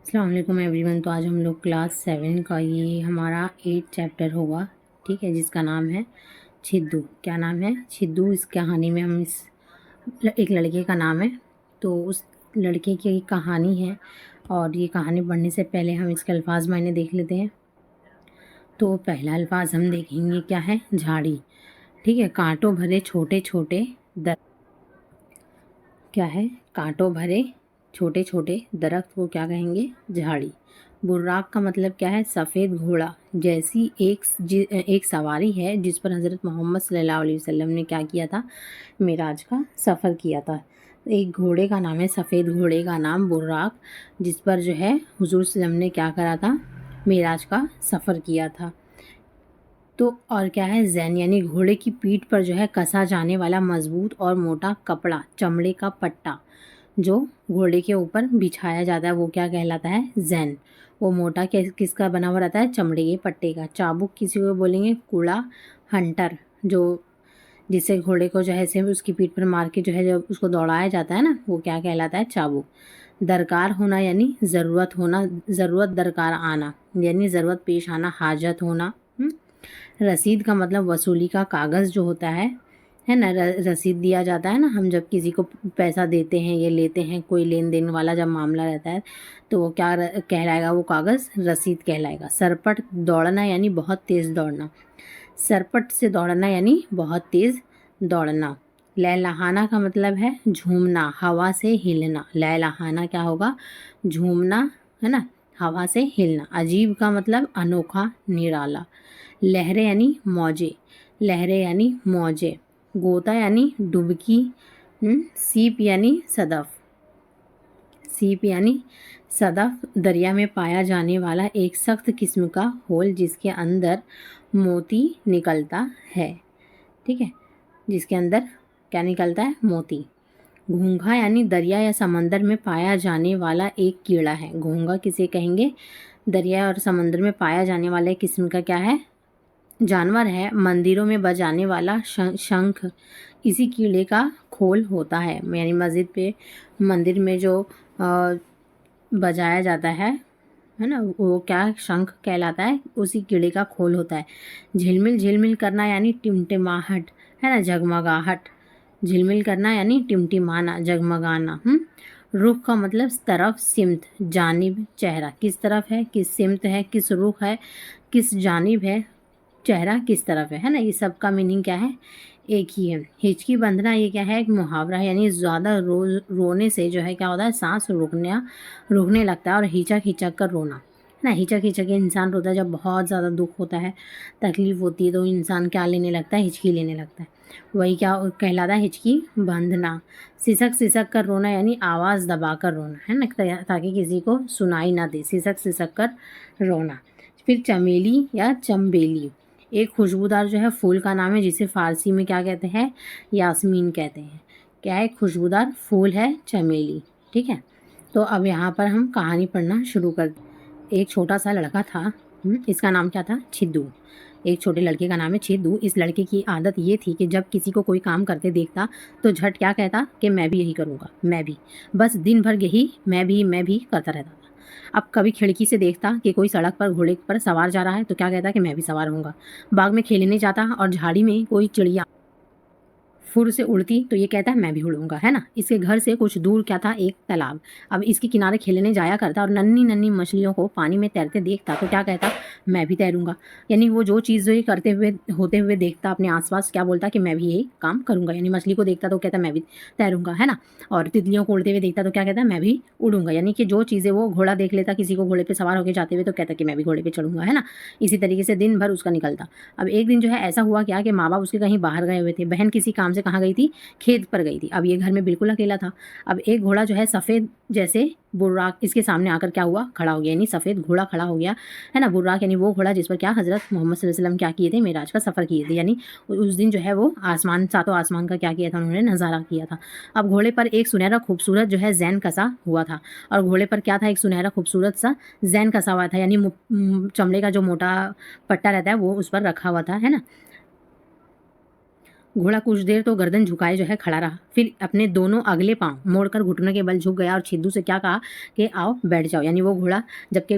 अस्सलाम वालेकुम एवरीवन। तो आज हम लोग क्लास 7 का ये हमारा 8 चैप्टर होगा, ठीक है, जिसका नाम है छिद्दू। क्या नाम है? छिद्दू। इस कहानी में हम एक लड़के का नाम है, तो उस लड़के की कहानी है। और ये कहानी पढ़ने से पहले हम इसके अल्फाज मायने देख लेते हैं। तो पहला अल्फाज हम देखेंगे क्या है? झाड़ी। ठीक है। कांटों भरे छोटे छोटे दर क्या है? कांटों भरे छोटे छोटे दरख्त को क्या कहेंगे? झाड़ी। बुर्राक का मतलब क्या है? सफ़ेद घोड़ा जैसी एक सवारी है जिस पर हज़रत मोहम्मद सल्लल्लाहु अलैहि वसल्लम ने क्या किया था? मेराज का सफ़र किया था। एक घोड़े का नाम है, सफ़ेद घोड़े का नाम बुर्राक, जिस पर जो है हुजूर सल्लम ने क्या करा था? मेराज का सफ़र किया था। तो और क्या है? जैन यानी घोड़े की पीठ पर जो है कसा जाने वाला मजबूत और मोटा कपड़ा, चमड़े का पट्टा जो घोड़े के ऊपर बिछाया जाता है वो क्या कहलाता है? जैन। वो मोटा किसका बना हुआ रहता है? चमड़े के पट्टे का। चाबुक किसी को बोलेंगे? कुड़ा। हंटर, जो जिससे घोड़े को जो है से उसकी पीठ पर मार के जो है जब उसको दौड़ाया जाता है ना, वो क्या कहलाता है? चाबुक। दरकार होना यानी ज़रूरत होना, ज़रूरत दरकार आना यानी ज़रूरत पेश आना, हाजत होना। रसीद का मतलब वसूली का कागज़ जो होता है ना, रसीद दिया जाता है ना, हम जब किसी को पैसा देते हैं या लेते हैं, कोई लेन देन वाला जब मामला रहता है तो वो क्या कहलाएगा? वो कागज़ रसीद कहलाएगा। सरपट दौड़ना यानी बहुत तेज़ दौड़ना। सरपट से दौड़ना यानी बहुत तेज़ दौड़ना। लहलहाना का मतलब है झूमना, हवा से हिलना। लहलहाना क्या होगा? झूमना, है ना, हवा से हिलना। अजीब का मतलब अनोखा, निराला। लहरें यानी मौजें, लहरें यानी मौजें। गोता यानी डुबकी। सीप यानी सदफ, सीप यानी सदफ दरिया में पाया जाने वाला एक सख्त किस्म का होल जिसके अंदर मोती निकलता है। ठीक है, जिसके अंदर क्या निकलता है? मोती। घोंघा यानी दरिया या समंदर में पाया जाने वाला एक कीड़ा है। घोंघा किसे कहेंगे? दरिया और समंदर में पाया जाने वाला एक किस्म का क्या है? जानवर है। मंदिरों में बजाने वाला शंख इसी कीड़े का खोल होता है, यानी मस्जिद पे, मंदिर में जो बजाया जाता है ना, वो क्या शंख कहलाता है? उसी कीड़े का खोल होता है। झिलमिल, झिलमिल करना यानी टिमटिमाहट, है ना, जगमगाहट। झिलमिल करना यानी टिमटिमाना, जगमगाना। रुख का मतलब तरफ, सिमत, जानिब, चेहरा। किस तरफ है? किस सिमत है? किस रुख है? किस जानिब है? चेहरा किस तरफ है ना, ये सब का मीनिंग क्या है? एक ही है। हिचकी बंधना ये क्या है? एक मुहावरा है, यानी ज़्यादा रोने से जो है क्या होता है? सांस रुकने लगता है। और हिचक हिचक कर रोना, है ना, हिचक हिचक के इंसान रोता है जब बहुत ज़्यादा दुख होता है, तकलीफ़ होती है, तो इंसान क्या लेने लगता है? हिचकी लेने लगता है। वही क्या कहलाता है? हिचकी बंधना। सिसक सिसक कर रोना यानी आवाज़ दबा कर रोना, है ना, ताकि किसी को सुनाई ना दे, सिसक सिसक कर रोना। फिर चमेली या चंबेली एक खुशबूदार जो है फूल का नाम है, जिसे फ़ारसी में क्या कहते हैं? यास्मीन कहते हैं। क्या है? खुशबूदार फूल है चमेली। ठीक है। तो अब यहाँ पर हम कहानी पढ़ना शुरू कर। एक छोटा सा लड़का था, इसका नाम क्या था? छिद्दू। एक छोटे लड़के का नाम है छिद्दू। इस लड़के की आदत ये थी कि जब किसी को कोई काम करते देखता तो झट क्या कहता? कि मैं भी यही करूँगा, मैं भी। बस दिन भर यही मैं भी करता रहता था। अब कभी खिड़की से देखता कि कोई सड़क पर घोड़े पर सवार जा रहा है तो क्या कहता कि मैं भी सवार होऊंगा। बाग में खेलने जाता और झाड़ी में कोई चिड़िया फुर से उड़ती तो ये कहता है मैं भी उड़ूंगा, है ना। इसके घर से कुछ दूर क्या था? एक तालाब। अब इसके किनारे खेलने जाया करता और नन्ही नन्ही मछलियों को पानी में तैरते देखता तो क्या कहता? मैं भी तैरूंगा। यानी वो जो चीज़ ये करते हुए होते हुए देखता अपने आसपास, क्या बोलता कि मैं भी यही काम करूंगा। यानी मछली को देखता तो कहता मैं भी तैरूंगा, है ना। और तितलियों को उड़ते हुए देखता तो क्या कहता है? मैं भी उड़ूंगा। यानी कि जो चीज़ें, वो घोड़ा देख लेता किसी को घोड़े पर सवार होकर जाते हुए तो कहता कि मैं भी घोड़े पर चढ़ूंगा, है ना। इसी तरीके से दिन भर उसका निकलता। अब एक दिन जो है ऐसा हुआ क्या कि माँ बाप उसके कहीं बाहर गए हुए थे। बहन किसी काम से कहाँ गई थी? खेत पर गई थी। अब ये घर में बिल्कुल अकेला था। अब एक घोड़ा जो है सफ़ेद जैसे बुर्राक इसके सामने आकर क्या हुआ? खड़ा हो गया, यानी सफ़ेद घोड़ा खड़ा हो गया, है ना। बुर्राक यानी वो घोड़ा जिस पर क्या हज़रत मोहम्मद सल्लल्लाहु अलैहि वसल्लम क्या किए थे? मेराज का सफ़र किए थे। यानी उस दिन जो है वो आसमान, सातों आसमान का क्या किया था? उन्होंने नज़ारा किया था। अब घोड़े पर एक सुनहरा खूबसूरत जो है जैन कसा हुआ था। और घोड़े पर क्या था? एक सुनहरा खूबसूरत सा जैन कसा हुआ था, यानी चमड़े का जो मोटा पट्टा रहता है वो उस पर रखा हुआ था, है ना। घोड़ा कुछ देर तो गर्दन झुकाए जो है खड़ा रहा, फिर अपने दोनों अगले पाँव मोड़कर घुटने के बल झुक गया और छिद्दू से क्या कहा कि आओ बैठ जाओ। यानी वो घोड़ा, जबकि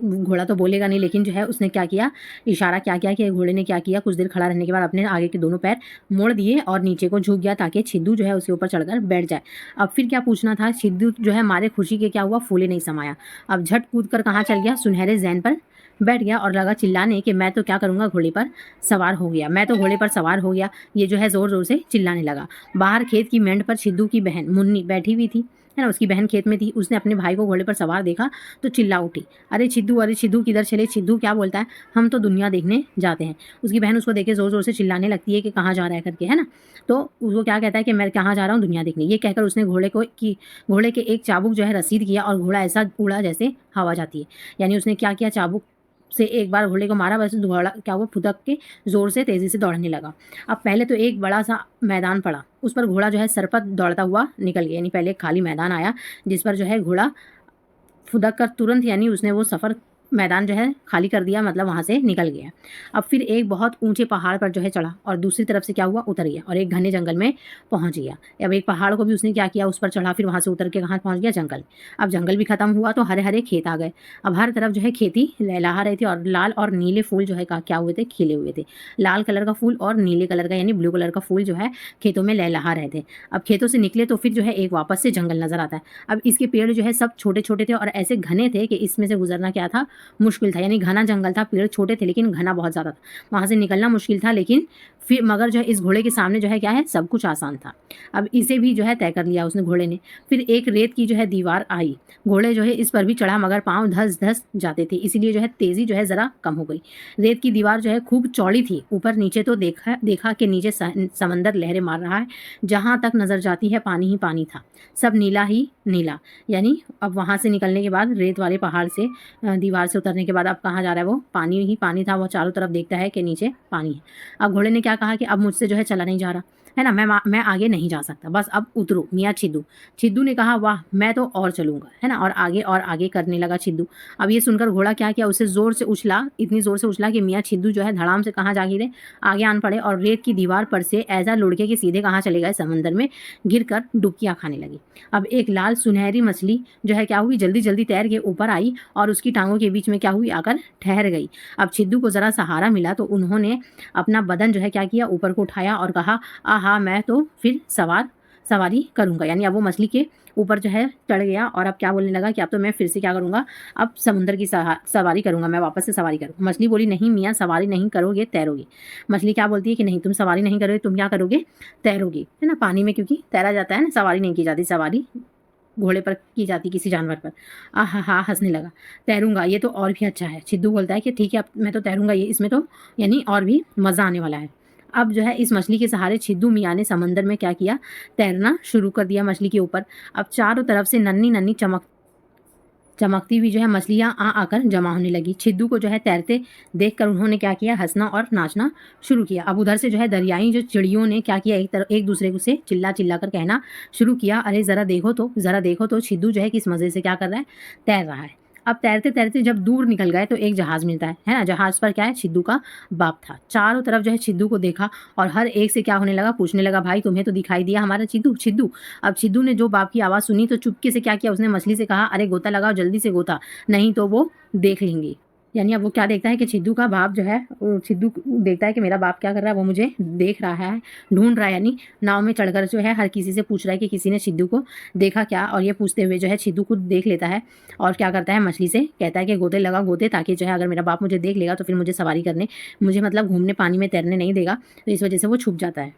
घोड़ा तो बोलेगा नहीं, लेकिन जो है उसने क्या किया, इशारा क्या किया कि घोड़े ने क्या किया, कुछ देर खड़ा रहने के बाद अपने आगे के दोनों पैर मोड़ दिए और नीचे को झुक गया ताकि छिद्दू जो है उसके ऊपर चढ़कर बैठ जाए। अब फिर क्या पूछना था, छिद्दू जो है मारे खुशी के क्या हुआ, फूले नहीं समाया। अब झट कूद कर कहाँ चल गया, सुनहरे जैन पर बैठ गया और लगा चिल्लाने कि मैं तो क्या करूँगा, घोड़े पर सवार हो गया, मैं तो घोड़े पर सवार हो गया। ये जो है ज़ोर ज़ोर से चिल्लाने लगा। बाहर खेत की मेंढ पर छिद्दू की बहन मुन्नी बैठी हुई थी, है ना, उसकी बहन खेत में थी। उसने अपने भाई को घोड़े पर सवार देखा तो चिल्ला उठी, अरे छिद्दू किधर चले, छिद्दू क्या बोलता है, हम तो दुनिया देखने जाते हैं। उसकी बहन उसको देखे ज़ोर ज़ोर से चिल्लाने लगती है कि कहाँ जा रहा है करके, है ना। तो उसको क्या कहता है कि मैं कहाँ जा रहा हूँ, दुनिया देखने। ये कहकर उसने घोड़े के एक चाबुक जो है रसीद किया और घोड़ा ऐसा उड़ा जैसे हवा जाती है। यानी उसने क्या किया, चाबुक से एक बार घोड़े को मारा, बस घोड़ा क्या हुआ, फुदक के ज़ोर से तेज़ी से दौड़ने लगा। अब पहले तो एक बड़ा सा मैदान पड़ा, उस पर घोड़ा जो है सरपट दौड़ता हुआ निकल गया। यानी पहले एक खाली मैदान आया जिस पर जो है घोड़ा फुदक कर तुरंत, यानी उसने वो सफ़र मैदान जो है खाली कर दिया, मतलब वहाँ से निकल गया। अब फिर एक बहुत ऊंचे पहाड़ पर जो है चढ़ा और दूसरी तरफ से क्या हुआ, उतर गया और एक घने जंगल में पहुँच गया। अब एक पहाड़ को भी उसने क्या किया, उस पर चढ़ा, फिर वहाँ से उतर के कहाँ पहुँच गया, जंगल। अब जंगल भी खत्म हुआ तो हरे हरे खेत आ गए। अब हर तरफ जो है खेती लहलहा रही थी और लाल और नीले फूल जो है क्या हुए थे, खिले हुए थे। लाल कलर का फूल और नीले कलर का यानी ब्लू कलर का फूल जो है खेतों में लहलहा रहे थे। अब खेतों से निकले तो फिर जो है एक वापस से जंगल नजर आता है। अब इसके पेड़ जो है सब छोटे छोटे थे और ऐसे घने थे कि इसमें से गुजरना क्या था, मुश्किल था। यानी घना जंगल था, पेड़ छोटे थे लेकिन घना बहुत ज़्यादा था, वहाँ से निकलना मुश्किल था। लेकिन फिर मगर जो है इस घोड़े के सामने जो है क्या है, सब कुछ आसान था। अब इसे भी जो है तय कर लिया उसने, घोड़े ने। फिर एक रेत की जो है दीवार आई, घोड़े जो है इस पर भी चढ़ा मगर पाँव धस धस जाते थे, इसीलिए जो है तेज़ी जो है ज़रा कम हो गई। रेत की दीवार जो है खूब चौड़ी थी, ऊपर नीचे तो देखा कि नीचे समंदर लहरें मार रहा है, जहाँ तक नज़र जाती है पानी ही पानी था, सब नीला ही नीला। यानी अब वहाँ से निकलने के बाद, रेत वाले पहाड़ से दीवार से उतरने के बाद अब कहाँ जा रहा है, वो पानी ही पानी था। वो चारों तरफ देखता है कि नीचे पानी है। अब घोड़े ने क्या कहा कि अब मुझसे जो है चला नहीं जा रहा, है ना, मैं आगे नहीं जा सकता, बस अब उतरो मियाँ छिद्दू। छिद्दू ने कहा वाह, मैं तो और चलूँगा, है ना, और आगे करने लगा छिद्दू। अब ये सुनकर घोड़ा क्या किया, उसे ज़ोर से उछला, इतनी ज़ोर से उछला कि मियाँ छिद्दू जो है धड़ाम से कहाँ जा गिरे, आगे आन पड़े और रेत की दीवार पर से ऐसा लुढ़के कि सीधे कहाँ चले गए, समंदर में गिर कर डुबकियाँ खाने लगी। अब एक लाल सुनहरी मछली जो है क्या हुई, जल्दी जल्दी तैर के ऊपर आई और उसकी टांगों के बीच में क्या हुई, आकर ठहर गई। अब छिद्दू को ज़रा सहारा मिला तो उन्होंने अपना बदन जो है क्या किया, ऊपर को उठाया और कहा आहा, मैं तो फिर सवारी करूंगा। यानी अब वो मछली के ऊपर जो है चढ़ गया और अब क्या बोलने लगा कि अब तो मैं फिर से क्या करूंगा, अब समुद्र की सवारी करूंगा, मैं वापस से सवारी करूंगा। मछली बोली नहीं मियाँ, सवारी नहीं करोगे, तैरोगे। मछली क्या बोलती है कि नहीं, तुम सवारी नहीं करोगे, तुम क्या करोगे, तैरोगे, है ना, पानी में क्योंकि तैरा जाता है ना, सवारी नहीं की जाती, सवारी घोड़े पर की जाती किसी जानवर पर। हा हंसने लगा, तैरूंगा, ये तो और भी अच्छा है। छिद्दू बोलता है कि ठीक है, अब मैं तो तैरूंगा, ये इसमें तो यानी और भी मज़ा आने वाला है। अब जो है इस मछली के सहारे छिद्दू मियाँ ने समंदर में क्या किया, तैरना शुरू कर दिया मछली के ऊपर। अब चारों तरफ से नन्ही नन्ही चमकती हुई जो है मछलियाँ आकर जमा होने लगी। छिद्दू को जो है तैरते देखकर उन्होंने क्या किया, हंसना और नाचना शुरू किया। अब उधर से जो है दरियाई जो चिड़ियों ने क्या किया, एक दूसरे से चिल्ला चिल्ला कर कहना शुरू किया, अरे ज़रा देखो तो छिद्दू जो है किस मज़े से क्या कर रहा है, तैर रहा है। अब तैरते तैरते जब दूर निकल गए तो एक जहाज़ मिलता है ना, जहाज़ पर क्या है, छिद्दू का बाप था। चारों तरफ जो है छिद्दू को देखा और हर एक से क्या होने लगा, पूछने लगा, भाई तुम्हें तो दिखाई दिया हमारा छिद्दू। अब छिद्दू ने जो बाप की आवाज़ सुनी तो चुपके से क्या किया, उसने मछली से कहा, अरे गोता लगाओ, जल्दी से गोता, नहीं तो वो देख लेंगे। यानी अब वो क्या देखता है कि छिद्दू का बाप जो है, छिद्दू देखता है कि मेरा बाप क्या कर रहा है, वो मुझे देख रहा है, ढूंढ रहा है। यानी नाव में चढ़कर जो है हर किसी से पूछ रहा है कि किसी ने छिद्दू को देखा क्या, और ये पूछते हुए जो है छिद्दू खुद देख लेता है और क्या करता है, मछली से कहता है कि गोते लगा गोते, ताकि जो है अगर मेरा बाप मुझे देख लेगा तो फिर मुझे सवारी करने, मुझे मतलब घूमने पानी में तैरने नहीं देगा, तो इस वजह से वो छुप जाता है।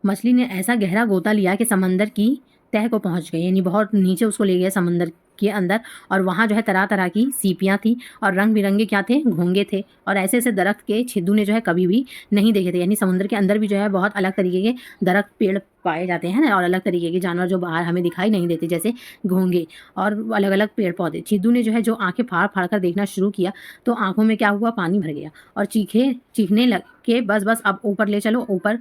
मछली ने ऐसा गहरा गोता लिया कि समंदर की तह को पहुंच गई, यानी बहुत नीचे उसको ले गया समंदर के अंदर। और वहाँ जो है तरह तरह की सीपियाँ थी और रंग बिरंगे क्या थे, घोंगे थे, और ऐसे ऐसे दरख्त के छिद्दू ने जो है कभी भी नहीं देखे थे। यानी समुद्र के अंदर भी जो है बहुत अलग तरीके के दरख्त पेड़ पाए जाते हैं ना, और अलग तरीके के जानवर जो बाहर हमें दिखाई नहीं देते, जैसे घोंगे और अलग अलग पेड़ पौधे। छिद्दू ने जो है जो आंखें फाड़ फाड़ कर देखना शुरू किया तो आंखों में क्या हुआ, पानी भर गया और चीखने लग के बस अब ऊपर ले चलो, ऊपर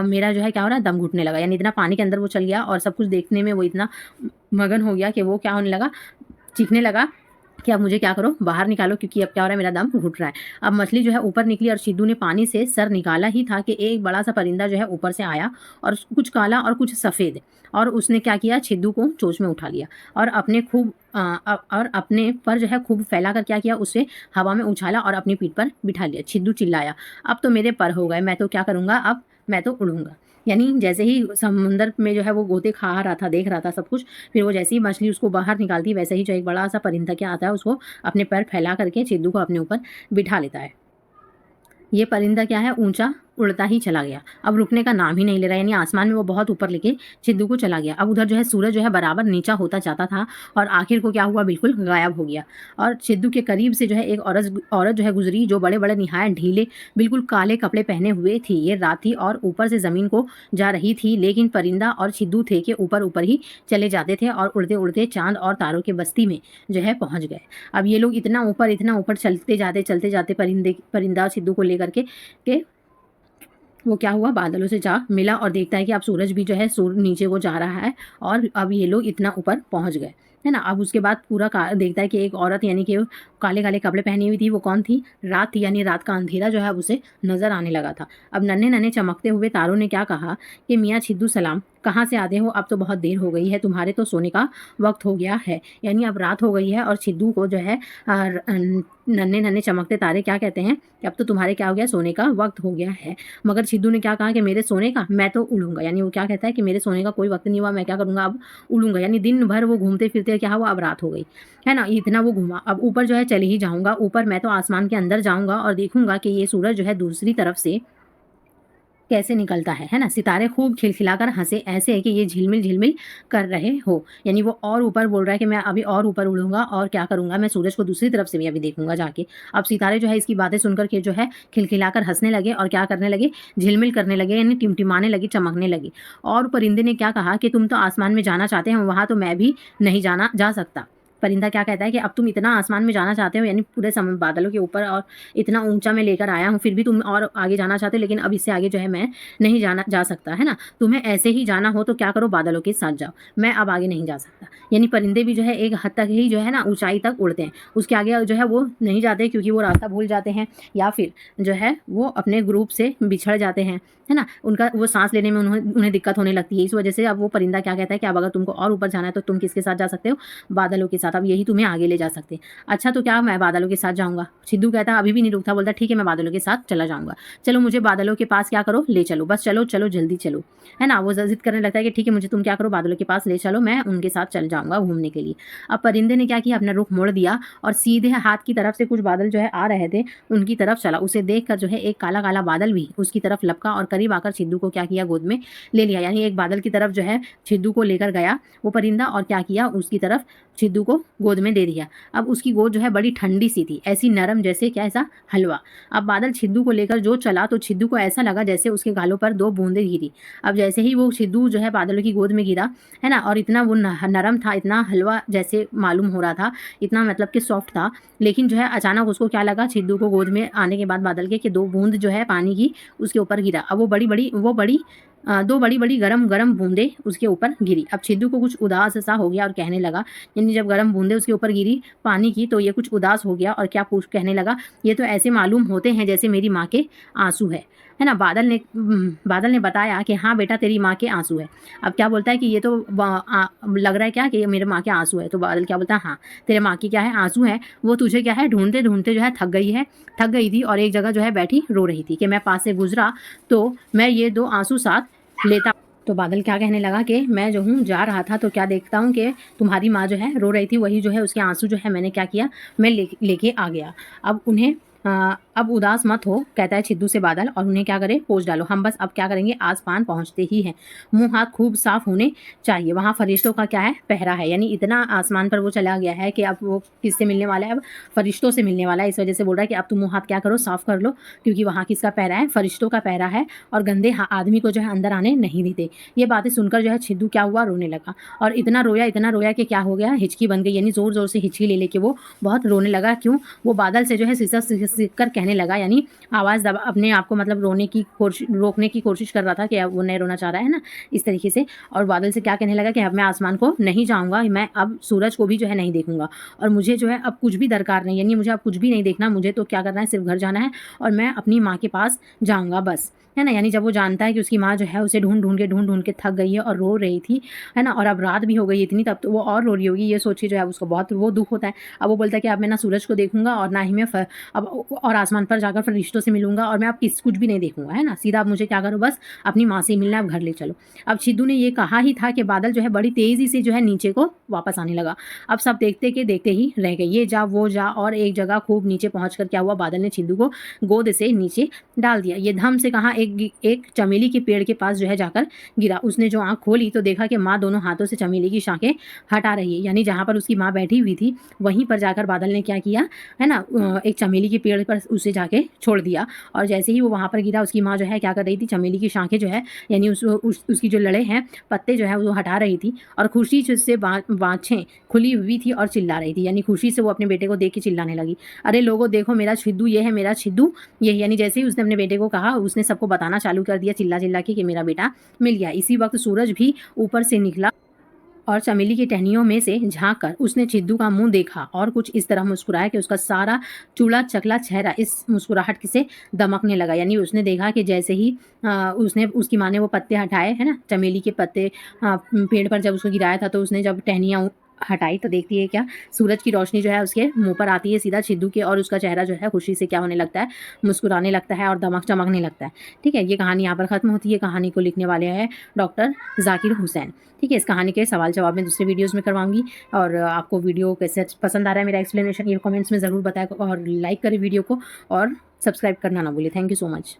मेरा जो है क्या हो रहा है, दम घुटने लगा। यानी इतना पानी के अंदर वो चल गया और सब कुछ देखने में वो इतना मगन हो गया कि वो क्या होने लगा, चीखने लगा कि अब मुझे क्या करो, बाहर निकालो, क्योंकि अब क्या हो रहा है, मेरा दम घुट रहा है। अब मछली जो है ऊपर निकली और सिद्धू ने पानी से सर निकाला ही था कि एक बड़ा सा परिंदा जो है ऊपर से आया, और कुछ काला और कुछ सफ़ेद, और उसने क्या किया, सिद्धू को चोंच में उठा लिया और अपने पर जो है खूब फैला कर क्या किया, उसे हवा में उछाला और अपनी पीठ पर बिठा लिया। सिद्धू चिल्लाया, अब तो मेरे पर हो गए, मैं तो क्या करूँगा, अब मैं तो उड़ूंगा। यानी जैसे ही समुंदर में जो है वो गोते खा रहा था, देख रहा था सब कुछ, फिर वो जैसे ही मछली उसको बाहर निकालती, वैसे ही जो एक बड़ा सा परिंदा क्या आता है, उसको अपने पैर फैला करके सिद्धू को अपने ऊपर बिठा लेता है। ये परिंदा क्या है, ऊंचा उड़ता ही चला गया, अब रुकने का नाम ही नहीं ले रहा, यानी आसमान में वो बहुत ऊपर लेके सिद्धू को चला गया। अब उधर जो है सूरज जो है बराबर नीचा होता जाता था और आखिर को क्या हुआ, बिल्कुल गायब हो गया। और सिद्धू के करीब से जो है एक औरत जो है गुजरी, जो बड़े बड़े निहायत ढीले बिल्कुल काले कपड़े पहने हुए थी। ये रात थी और ऊपर से ज़मीन को जा रही थी, लेकिन परिंदा और सिद्धू थे कि ऊपर ऊपर ही चले जाते थे और उड़ते उड़ते चांद और तारों के बस्ती में जो है पहुँच गए। अब ये लोग इतना ऊपर चलते जाते परिंदा सिद्धू को लेकर के वो क्या हुआ, बादलों से जा मिला और देखता है कि अब सूरज भी जो है सूर्य नीचे को जा रहा है और अब ये लोग इतना ऊपर पहुंच गए, है ना। अब उसके बाद पूरा देखता है कि एक औरत, यानी कि काले काले कपड़े पहनी हुई थी, वो कौन थी, रात थी, यानी रात का अंधेरा जो है उसे नजर आने लगा था। अब नन्हे नन्हे चमकते हुए तारों ने क्या कहा कि मियाँ सिद्धू सलाम, कहाँ से आते हो, अब तो बहुत देर हो गई है, तुम्हारे तो सोने का वक्त हो गया है। यानी अब रात हो गई है और सिद्धू को जो है नन्हे नन्हे चमकते तारे क्या कहते हैं कि अब तो तुम्हारे क्या हो गया, सोने का वक्त हो गया है। मगर सिद्धू ने क्या कहा कि मेरे सोने का, मैं तो उड़ूंगा। यानी वो क्या कहता है कि मेरे सोने का कोई वक्त नहीं हुआ, मैं क्या करूँगा, अब उड़ूंगा। यानी दिन भर वो घूमते फिरते क्या हुआ, अब रात हो गई, है ना, इतना वो घूमा। अब ऊपर जो है चले ही जाऊंगा, ऊपर मैं तो आसमान के अंदर जाऊंगा और देखूंगा कि ये सूरज जो है दूसरी तरफ से कैसे निकलता है ना। सितारे खूब खिलखिलाकर हंसे, ऐसे है कि ये झिलमिल झिलमिल कर रहे हो। यानी वो और ऊपर बोल रहा है कि मैं अभी और ऊपर उड़ूंगा और क्या करूंगा, मैं सूरज को दूसरी तरफ से भी अभी देखूंगा जाके। अब सितारे जो है इसकी बातें सुनकर के जो है खिलखिलाकर हंसने लगे और क्या करने लगे, झिलमिल करने लगे, यानी टिमटिमाने लगे, चमकने लगे। और परिंदे ने क्या कहा कि तुम तो आसमान में जाना चाहते हो, वहां तो मैं भी नहीं जा सकता। परिंदा क्या कहता है कि अब तुम इतना आसमान में जाना चाहते हो, यानी पूरे बादलों के ऊपर, और इतना ऊंचा मैं लेकर आया हूँ, फिर भी तुम और आगे जाना चाहते हो, लेकिन अब इससे आगे जो है मैं नहीं जा सकता, है ना। तुम्हें ऐसे ही जाना हो तो क्या करो, बादलों के साथ जाओ, मैं अब आगे नहीं जा सकता। यानी परिंदे भी जो है एक हद तक ही जो है ना ऊंचाई तक उड़ते हैं, उसके आगे जो है वो नहीं जाते, क्योंकि वो रास्ता भूल जाते हैं या फिर जो है वो अपने ग्रुप से बिछड़ जाते हैं, है ना। उनका वो सांस लेने में उन्हें दिक्कत होने लगती है। इस वजह से अब वो परिंदा क्या कहता है कि अब अगर तुमको और ऊपर जाना है तो तुम किसके साथ जा सकते हो, बादलों के साथ। अब यही तुम्हें आगे ले जा सकते हैं। अच्छा तो क्या मैं बादलों के साथ जाऊंगा, सिद्धू कहता अभी भी नहीं रुकता, बोलता ठीक है मैं बादलों के साथ चला जाऊंगा, चलो मुझे बादलों के पास क्या करो, ले चलो, बस चलो चलो जल्दी चलो, है ना। वो जिद करने लगता है कि ठीक है मुझे तुम क्या करो, बादलों के पास ले चलो, मैं उनके साथ चल जाऊंगा घूमने के लिए। अब परिंदे ने क्या किया, अपना रुख मोड़ दिया और सीधे हाथ की तरफ से कुछ बादल जो है आ रहे थे उनकी तरफ चला। उसे देखकर जो है एक काला काला बादल भी उसकी तरफ लपका और करीब आकर सिद्धू को क्या किया, गोद में ले लिया। यानी एक बादल की तरफ जो है सिद्धू को लेकर गया वो परिंदा और क्या किया, उसकी तरफ सिद्धू को गोद में दे दिया। अब उसकी गोद जो है बड़ी ठंडी सी थी, ऐसी नरम जैसे क्या, ऐसा हलवा। अब बादल सिद्धू को लेकर जो चला तो सिद्धू को ऐसा लगा जैसे उसके गालों पर 2 बूंदें गिरी। अब जैसे ही वो सिद्धू जो है बादलों की गोद में गिरा, है ना, और इतना वो नरम था, इतना हलवा जैसे मालूम हो रहा था, इतना मतलब कि सॉफ्ट था, लेकिन जो है अचानक उसको क्या लगा, सिद्धू को गोद में आने के बाद बादल के कि 2 बूंद जो है पानी की उसके ऊपर गिरा। अब वो बड़ी 2 बड़ी बड़ी गरम गरम बूंदें उसके ऊपर गिरी। अब सिद्धू को कुछ उदास सा हो गया और कहने लगा, यानी जब गरम बूंदें उसके ऊपर गिरी पानी की तो ये कुछ उदास हो गया और क्या कहने लगा, ये तो ऐसे मालूम होते हैं जैसे मेरी माँ के आंसू है ना। बादल ने बताया कि हाँ बेटा तेरी माँ के आंसू है। अब क्या बोलता है कि ये तो लग रहा है क्या कि मेरे माँ के आंसू है। तो बादल क्या बोलता है, हाँ तेरे माँ की क्या है, आंसू है, वो तुझे क्या है ढूंढते ढूंढते जो है थक गई थी और एक जगह जो है बैठी रो रही थी कि मैं पास से गुजरा तो मैं ये 2 आंसू साथ लेता। तो बादल क्या कहने लगा कि मैं जो हूँ जा रहा था तो क्या देखता हूँ कि तुम्हारी माँ जो है रो रही थी, वही जो है उसके आंसू जो है मैंने क्या किया, मैं लेके आ गया। अब उन्हें अब उदास मत हो, कहता है सिद्धू से बादल, और उन्हें क्या करे, पोंछ डालो। हम बस अब क्या करेंगे, आसमान पहुंचते ही हैं, मुंह हाथ खूब साफ होने चाहिए। वहाँ फरिश्तों का क्या है, पहरा है, यानी इतना आसमान पर वो चला गया है कि अब वो किससे मिलने वाला है, अब फरिश्तों से मिलने वाला है। इस वजह से बोल रहा है कि अब तुम मुँह हाथ क्या करो, साफ कर लो, क्योंकि वहाँ किसका पहरा है, फरिश्तों का पहरा है, और गंदे आदमी को जो है अंदर आने नहीं देते। ये बातें सुनकर जो है सिद्धू क्या हुआ, रोने लगा, और इतना रोया कि क्या हो गया, हिचकी बन गई, यानी जोर जोर से हिचकी ले लेके वो बहुत रोने लगा। क्यों, वो बादल से जो है सिसक कर कहने लगा, यानी आवाज़ दबा अपने आप को मतलब रोकने की कोशिश कर रहा था कि अब वो नहीं रोना चाह रहा है ना, इस तरीके से। और बादल से क्या कहने लगा कि अब मैं आसमान को नहीं जाऊँगा, मैं अब सूरज को भी जो है नहीं देखूँगा, और मुझे जो है अब कुछ भी दरकार नहीं, यानी मुझे अब कुछ भी नहीं देखना, मुझे तो क्या करना है, सिर्फ घर जाना है और मैं अपनी माँ के पास जाऊँगा बस, है ना। यानी जब वो जानता है कि उसकी माँ जो है उसे ढूँढ के थक गई है और रो रही थी, है ना, और अब रात भी हो गई इतनी, तब तो वो और रो रही होगी, ये सोच के जो है उसको बहुत वो दुःख होता है। अब वो बोलता है कि अब मैं ना सूरज को देखूँगा और ना ही मैं अब और आसमान पर जाकर फरिश्तों से मिलूँगा, और मैं अब कुछ भी नहीं देखूँगा, है ना। सीधा अब मुझे क्या करो, बस अपनी माँ से ही मिलना है, अब घर ले चलो। अब छिद्दू ने ये कहा ही था कि बादल जो है बड़ी तेज़ी से जो है नीचे को वापस आने लगा। अब सब देखते ही रह गए, ये जा वो जा, और एक जगह खूब नीचे पहुँचकर क्या हुआ, बादल ने छिद्दू को गोद से नीचे डाल दिया। ये धम से कहाँ एक चमेली के पेड़ के पास जो है जाकर गिरा। उसने जो आँख खोली तो देखा कि माँ दोनों हाथों से चमेली की शाखें हटा रही है, यानी जहाँ पर उसकी माँ बैठी हुई थी वहीं पर जाकर बादल ने क्या किया, है ना, एक चमेली के पेड़ पर उसे जाके छोड़ दिया। और जैसे ही वो वहाँ पर गिरा, उसकी माँ जो है क्या कर रही थी, चमेली की शाखें जो है यानी उसकी जो लड़े हैं पत्ते जो है वो हटा रही थी, और खुशी से बाँछें खुली हुई थी और चिल्ला रही थी, यानी खुशी से वो अपने बेटे को देख के चिल्लाने लगी, अरे लोगों देखो मेरा छिद्दू ये है, मेरा छिद्दू ये, यानी जैसे ही उसने अपने बेटे को कहा उसने सबको बताना चालू कर दिया चिल्ला चिल्ला के कि मेरा बेटा मिल गया। इसी वक्त सूरज भी ऊपर से निकला और चमेली की टहनियों में से झाँक कर उसने छिद्दू का मुंह देखा और कुछ इस तरह मुस्कुराया कि उसका सारा चूड़ा चकला चेहरा इस मुस्कुराहट से दमकने लगा। यानी उसने देखा कि जैसे ही उसने उसकी माँ ने वो पत्ते हटाए, है ना, चमेली के पत्ते पेड़ पर जब उसको गिराया था, तो उसने जब टहनियाँ हटाई तो देखती है क्या, सूरज की रोशनी जो है उसके मुंह पर आती है सीधा छिद्दू के, और उसका चेहरा जो है खुशी से क्या होने लगता है, मुस्कुराने लगता है और दमक चमकने लगता है। ठीक है, ये कहानी यहाँ पर ख़त्म होती है। कहानी को लिखने वाले हैं डॉक्टर जाकिर हुसैन। ठीक है, इस कहानी के सवाल जवाब मैं दूसरे वीडियोज़ में करवाऊँगी, और आपको वीडियो कैसे पसंद आ रहा है मेरा एक्सप्लेनेशन, ये कमेंट्स में ज़रूर बताएं, और लाइक करें वीडियो को और सब्सक्राइब करना ना भूलें। Thank you so much.